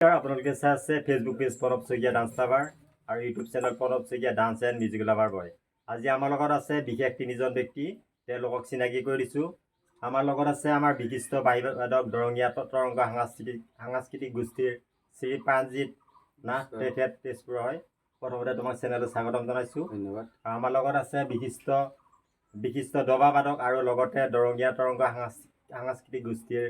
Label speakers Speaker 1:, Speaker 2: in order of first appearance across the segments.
Speaker 1: আপোনালোকে চাই আছে Facebook page Pranab Saikia dance lover আৰু YouTube channel Pranab Saikia dance and music lover boy. আজি আমাৰ লগত আছে বিশেষ তিনিজন ব্যক্তি, তেওঁলোকক চিনাকি কৰি দিছোঁ। আমাৰ লগত আছে আমাৰ বিশিষ্ট বাদক দৰঙীয়া তৰংগ সাংস্কৃতিক গোষ্ঠীৰ শ্ৰী প্ৰাণজিৎ নাথ, তেখেত তেজপুৰ হয়। প্ৰথমতে তোমাক চেনেলত স্বাগতম জনাইছোঁ, ধন্যবাদ। আৰু আমাৰ লগত আছে বিশিষ্ট দবা বাদক আৰু লগতে দৰঙীয়া তৰংগ সাংস্কৃতিক গোষ্ঠীৰ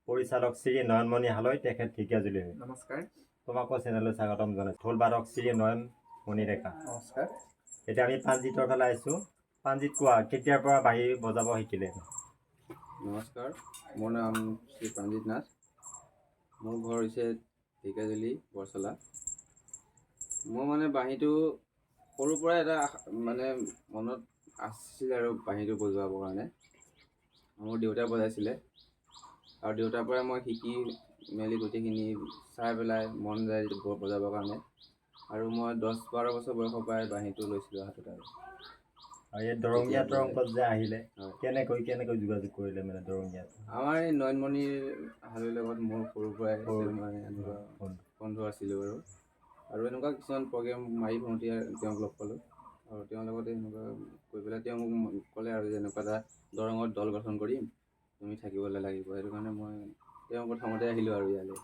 Speaker 1: পৰিচালক শ্ৰী নয়নমণি হালৈ, তেখেত ঢেকীয়াজুলি হয়।
Speaker 2: নমস্কাৰ।
Speaker 1: তোমাকো চেনেললৈ স্বাগতম জনাইছোঁ। ঢোল বাদক শ্ৰী নয়নমণি ডেকা,
Speaker 2: নমস্কাৰ।
Speaker 1: এতিয়া আমি প্ৰাণজিতৰ ফালে আহিছোঁ। প্ৰাণজিৎ, কোৱা, কেতিয়াৰ পৰা বাঁহী বজাব শিকিলে?
Speaker 3: নমস্কাৰ, মোৰ নাম শ্ৰী প্ৰাণজিৎ নাথ। মোৰ ঘৰ হৈছে ঢেকীয়াজুলি বৰচলা। মই বাঁহীটো সৰুৰ পৰা এটা মনত আছিল আৰু বাঁহীটো বজোৱাবৰ কাৰণে। মোৰ দেউতাই বজাইছিলে আৰু দেউতাৰ পৰা মই শিকি মেলি গোটেইখিনি চাই পেলাই মন যায় বজাবৰ কাৰণে। আৰু মই 10-12 বছৰ বয়সৰ পৰাই বাঁহীটো লৈছিলোঁ হাতত।
Speaker 1: আৰু এই দৰঙীয়া তৰংগত যে আহিলে, কেনেকৈ যোগাযোগ কৰিলে দৰঙীয়াত?
Speaker 3: আমাৰ এই নয়নমণিৰ হালৈৰ লগত মোৰ সৰুৰ পৰাই এনেকুৱা বন্ধু আছিলোঁ আৰু এনেকুৱা কিছুমান প্ৰগ্ৰেম মাৰি ফুৰোঁতে তেওঁক লগ পালোঁ আৰু তেওঁৰ লগতে এনেকুৱা কৰি পেলাই তেওঁ মোক ক'লে আৰু যে এনেকুৱা এটা দৰঙত দল গঠন কৰিম, তুমি থাকিবলৈ লাগিব। সেইটো কাৰণে মই তেওঁৰ প্ৰথমতে আহিলোঁ আৰু ইয়ালৈ।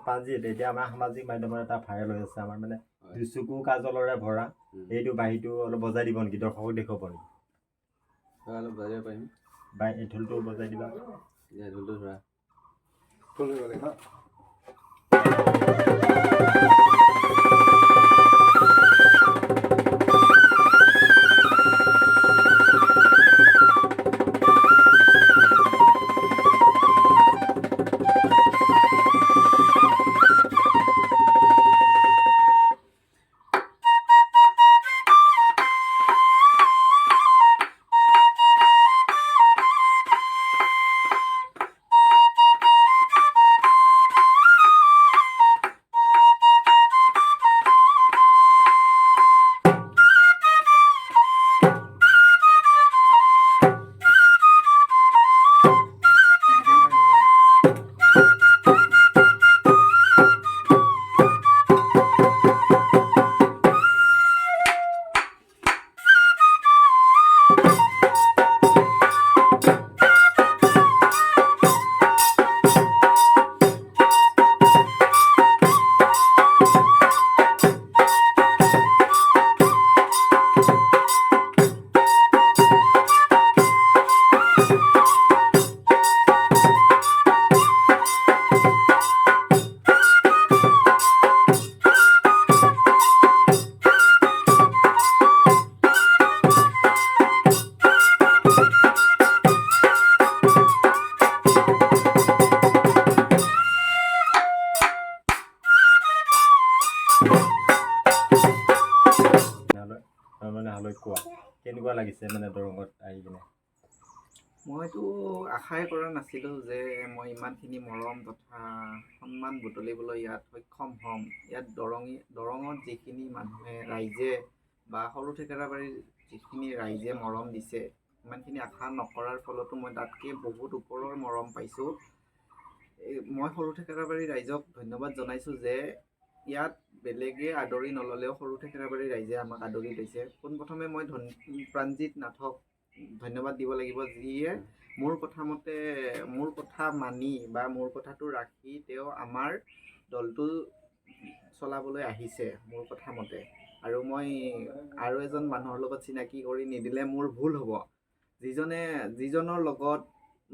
Speaker 1: প্ৰাণজিৎ, এতিয়া আমাৰ সামাজিক মাধ্যমত এটা ভাইৰেল হৈ আছে, আমাৰ দুচকু কাজলৰে ভৰা, এইটো বাঁহীটো অলপ বজাই দিব নেকি, দৰ্শকক দেখুৱাব নেকি?
Speaker 3: হয়, অলপ বজাই দিব পাৰিম।
Speaker 1: এই ঢোলটো বজাই দিবা।
Speaker 3: ঢোলটো ধৰা।
Speaker 1: কোৱা, কেনেকুৱা লাগিছে দৰঙত আহি কিনে?
Speaker 2: মইতো আশাই কৰা নাছিলোঁ যে মই ইমানখিনি মৰম তথা সন্মান বুটলিবলৈ ইয়াত সক্ষম হ'ম। ইয়াত দৰঙত যিখিনি মানুহে ৰাইজে বা সৰু ঠেকেৰাবাৰীৰ যিখিনি ৰাইজে মৰম দিছে, ইমানখিনি আশা নকৰাৰ ফলতো মই তাতকৈ বহুত ওপৰৰ মৰম পাইছোঁ। মই সৰু ঠেকেৰাবাৰী ৰাইজক ধন্যবাদ জনাইছোঁ যে ইয়াত বেলেগে আদৰি নল'লেও সৰু ঠেকেৰাবাৰী ৰাইজে আমাক আদৰি লৈছে। পোনপ্ৰথমে মই প্ৰাণজিৎ নাথক ধন্যবাদ দিব লাগিব, যিয়ে মোৰ কথা মানি বা মোৰ কথাটো ৰাখি তেওঁ আমাৰ দলটো চলাবলৈ আহিছে মোৰ কথা মতে। আৰু মই আৰু এজন মানুহৰ লগত চিনাকি কৰি নিদিলে মোৰ ভুল হ'ব। যিজনৰ লগত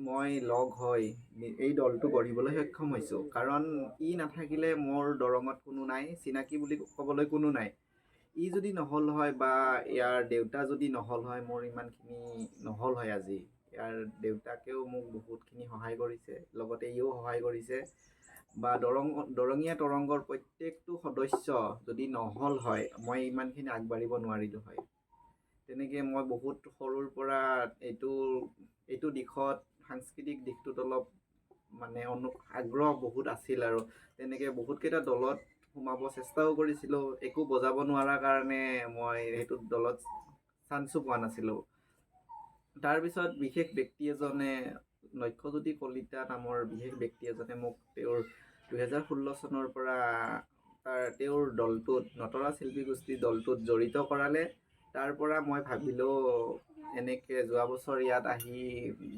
Speaker 2: মই লগ হৈ এই দলটো গঢ়িবলৈ সক্ষম হৈছোঁ, কাৰণ ই নাথাকিলে মোৰ দৰঙত কোনো নাই, চিনাকি বুলি ক'বলৈ কোনো নাই। ই যদি নহ'ল হয় বা ইয়াৰ দেউতা যদি নহ'ল হয়, মোৰ ইমানখিনি নহ'ল হয় আজি। ইয়াৰ দেউতাকেও মোক বহুতখিনি সহায় কৰিছে, লগতে ইও সহায় কৰিছে। বা দৰঙীয়া তৰংগৰ প্ৰত্যেকটো সদস্য যদি নহ'ল হয়, মই ইমানখিনি আগবাঢ়িব নোৱাৰিলোঁ হয়। তেনেকৈ মই বহুত সৰুৰ পৰা এইটো দিশত, সাংস্কৃতিক দিশটোত অলপ আগ্ৰহ বহুত আছিল আৰু তেনেকৈ বহুতকেইটা দলত সোমাব চেষ্টাও কৰিছিলোঁ। একো বজাব নোৱাৰাৰ কাৰণে মই সেইটো দলত চান্সো পোৱা নাছিলোঁ। তাৰপিছত বিশেষ ব্যক্তি এজনে, নক্ষজ্যোতি কলিতা নামৰ বিশেষ ব্যক্তি এজনে মোক তেওঁৰ 2016 চনৰ পৰা তেওঁৰ দলটোত নটৰা শিল্পী গোষ্ঠীৰ দলটোত জড়িত কৰালে। তাৰ পৰা মই ভাবিলোঁ এনেকৈ যোৱা বছৰ ইয়াত আহি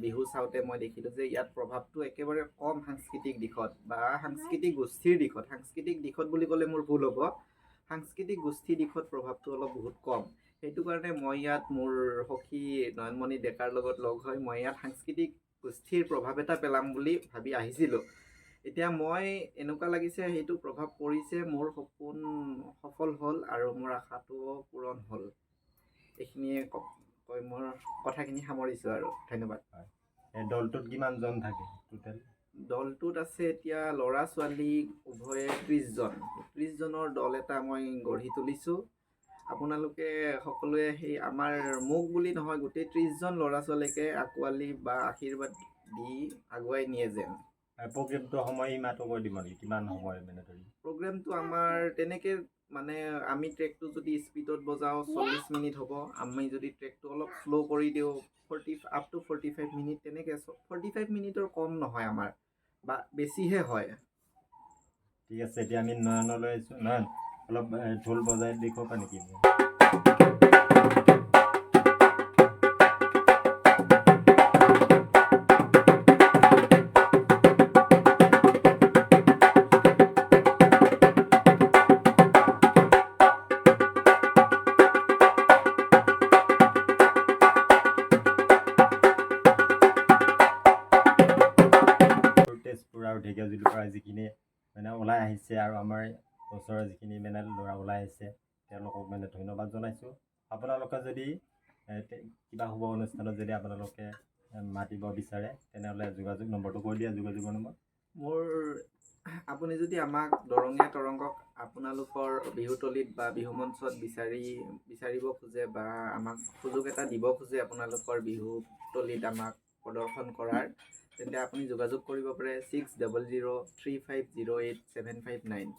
Speaker 2: বিহু চাওঁতে মই দেখিলোঁ যে ইয়াত প্ৰভাৱটো একেবাৰে কম সাংস্কৃতিক দিশত বা সাংস্কৃতিক গোষ্ঠীৰ দিশত। সাংস্কৃতিক দিশত বুলি ক'লে মোৰ ভুল হ'ব, সাংস্কৃতিক গোষ্ঠী দিশত প্ৰভাৱটো অলপ বহুত কম। সেইটো কাৰণে মই ইয়াত মোৰ সখী নয়নমণি ডেকাৰ লগত লগ হৈ মই ইয়াত সাংস্কৃতিক গোষ্ঠীৰ প্ৰভাৱ এটা পেলাম বুলি ভাবি আহিছিলোঁ। এতিয়া মই এনেকুৱা লাগিছে সেইটো প্ৰভাৱ পৰিছে, মোৰ সপোন সফল হ'ল আৰু মোৰ আশাটো পূৰণ হ'ল। এইখিনিয়ে কৈ মোৰ কথাখিনি সামৰিছোঁ আৰু ধন্যবাদ।
Speaker 1: এই দলটোত কিমানজন থাকে টোটেল?
Speaker 2: দলটোত আছে এতিয়া ল'ৰা ছোৱালী উভয়ে 30 জন। 30 জনৰ দল এটা মই গঢ়ি তুলিছোঁ। আপোনালোকে সকলোৱে সেই আমাৰ মোক বুলি নহয়, গোটেই 30 জন ল'ৰা ছোৱালীকে আঁকোৱালি বা আশীৰ্বাদ দি আগুৱাই নিয়ে যেন।
Speaker 1: প্ৰগ্ৰেমটো সময় সীমাটো কৈ দিব নেকি, কিমান সময় মানে ধৰি?
Speaker 2: প্ৰগ্ৰেমটো আমাৰ তেনেকৈ মানে আমি ট্ৰেকটো যদি স্পীডত বজাওঁ 40 মিনিট হ'ব। আমি যদি ট্ৰেকটো অলপ শ্ল' কৰি দিওঁ আপ টু 45 মিনিট, তেনেকৈ 45 মিনিটৰ কম নহয় আমাৰ, বা বেছিহে হয়।
Speaker 1: ঠিক আছে, এতিয়া আমি নয়নলৈ আহিছোঁ। নয়ন, অলপ ঢোল বজাই দেখুৱাবা নেকি? তেজপুৰ আৰু ঢেকীয়াজুলিৰ পৰা যিখিনি মানে ওলাই আহিছে আৰু আমাৰ ওচৰৰ যিখিনি মানে ল'ৰা ওলাই আহিছে তেওঁলোকক মানে ধন্যবাদ জনাইছোঁ। আপোনালোকে যদি কিবা শুভ অনুষ্ঠানত যদি আপোনালোকে মাতিব বিচাৰে তেনেহ'লে যোগাযোগ নম্বৰটো কৈ দিয়া, যোগাযোগৰ নম্বৰ।
Speaker 2: মোৰ আপুনি যদি আমাক দৰঙীয়া তৰংগক আপোনালোকৰ বিহুতলীত বা বিহু মঞ্চত বিচাৰিব খোজে বা আমাক সুযোগ এটা দিব খোজে আপোনালোকৰ বিহুতলীত আমাক প্ৰদৰ্শন কৰাৰ, তেন্তে আপুনি যোগাযোগ কৰিব পাৰে 6003508759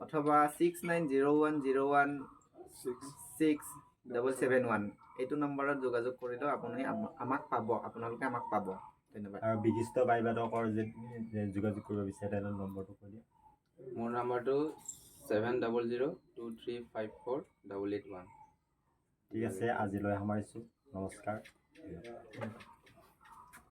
Speaker 2: অথবা 6901016771। এইটো নম্বৰত যোগাযোগ কৰিলেও আপুনি আমাক পাব, আপোনালোকে আমাক পাব। ধন্যবাদ।
Speaker 1: আৰু বিশিষ্ট বাইবাদকৰ যদি যোগাযোগ কৰিব বিচাৰে তেনেহ'লে নম্বৰটো কৈ দিয়া।
Speaker 3: মোৰ নাম্বাৰটো 7002354881।
Speaker 1: ঠিক আছে, আজিলৈ সামৰিছোঁ। নমস্কাৰ।